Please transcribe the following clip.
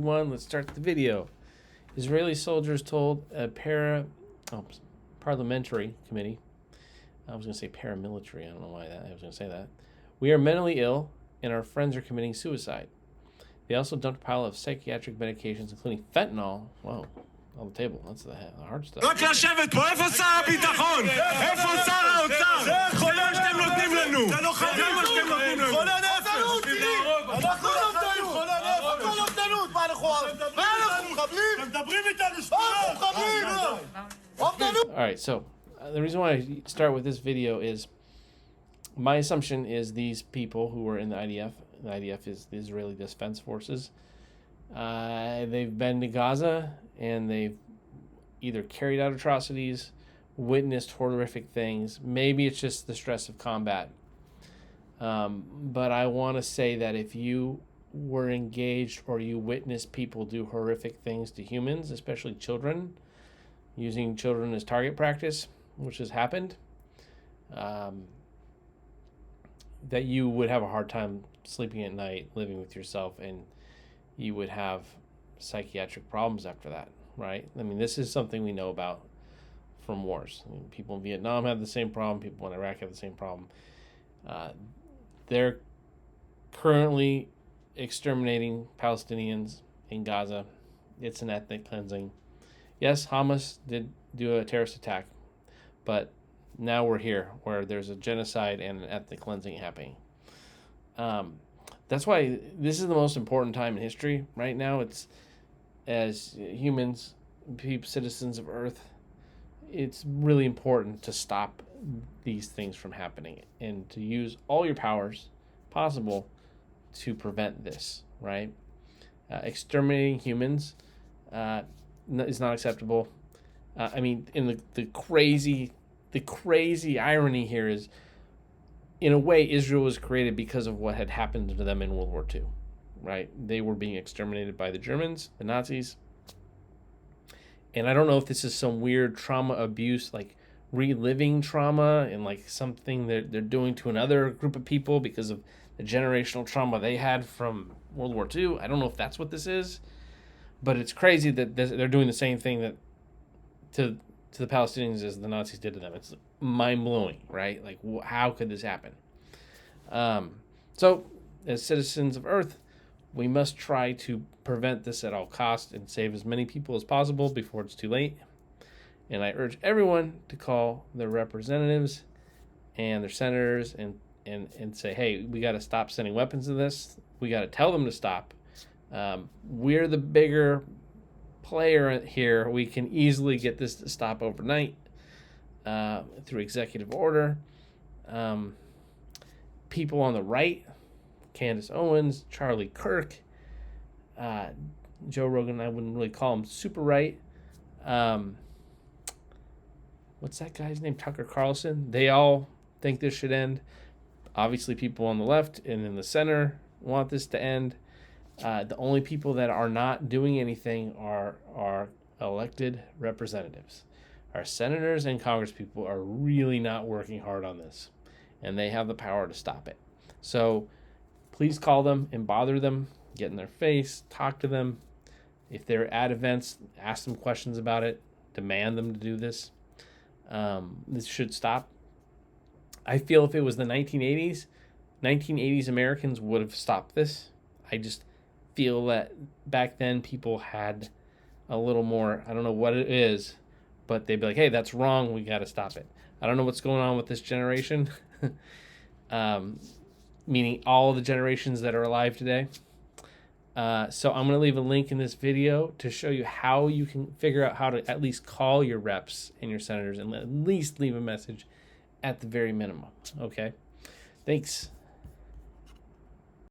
Let's start the video. Israeli soldiers told a parliamentary committee, I was going to say paramilitary, I don't know why I was going to say that, we are mentally ill and our friends are committing suicide. They also dumped a pile of psychiatric medications, including fentanyl, on the table. That's the hard stuff. רק לשבת פה, איפה שר הביטחון? איפה שר האוצר? זה חולה שאתם נותנים לנו. זה לא שאתם נותנים לנו. חולה נפש. אנחנו נפתנו. חולה נפש. הכל נפתנות. מה אנחנו מחבלים? אתם מדברים איתנו שטויות. מחבלים. All right, so the reason why I start with this video is my assumption is these people who were in the IDF is the Israeli Defense Forces. They've been to Gaza and they've either carried out atrocities, witnessed horrific things. Maybe it's just the stress of combat. But I want to say that if you were engaged or you witnessed people do horrific things to humans, especially children, using children as target practice, which has happened, that you would have a hard time sleeping at night, living with yourself, and you would have psychiatric problems after that, right? I mean, this is something we know about from wars. I mean, people in Vietnam have the same problem. People in Iraq have the same problem. They're currently exterminating Palestinians in Gaza. It's an ethnic cleansing. Yes, Hamas did do a terrorist attack, but now we're here where there's a genocide and an ethnic cleansing happening. That's why this is the most important time in history right now. It's as humans, citizens of Earth, it's really important to stop these things from happening and to use all your powers possible to prevent this, right? Exterminating humans is not acceptable. I mean, in the crazy irony here is, in a way, Israel was created because of what had happened to them in World War II, right? They were being exterminated by the Germans, the Nazis. And I don't know if this is some weird trauma abuse, like reliving trauma and like something that they're doing to another group of people because of the generational trauma they had from World War II. I don't know if that's what this is, but it's crazy that they're doing the same thing that to the Palestinians as the Nazis did to them. It's mind-blowing, right? Like, how could this happen? So, as citizens of Earth, we must try to prevent this at all costs and save as many people as possible before it's too late. And I urge everyone to call their representatives and their senators and say, hey, we got to stop sending weapons to this. We got to tell them to stop. We're the bigger player here. We can easily get this to stop overnight through executive order. People on the right, Candace Owens, Charlie Kirk, Joe Rogan, I wouldn't really call him super right. What's that guy's name? Tucker Carlson. They all think this should end. Obviously, people on the left and in the center want this to end. The only people that are not doing anything are elected representatives. Our senators and congresspeople are really not working hard on this, and they have the power to stop it. So please call them and bother them, get in their face, talk to them. If they're at events, ask them questions about it, demand them to do this. This should stop. I feel if it was the 1980s Americans would have stopped this. I just feel that back then people had a little more, I don't know what it is, but they'd be like, hey, that's wrong, we got to stop it. I don't know what's going on with this generation, meaning all the generations that are alive today. So I'm going to leave a link in this video to show you how you can figure out how to at least call your reps and your senators and at least leave a message at the very minimum. Okay? Thanks.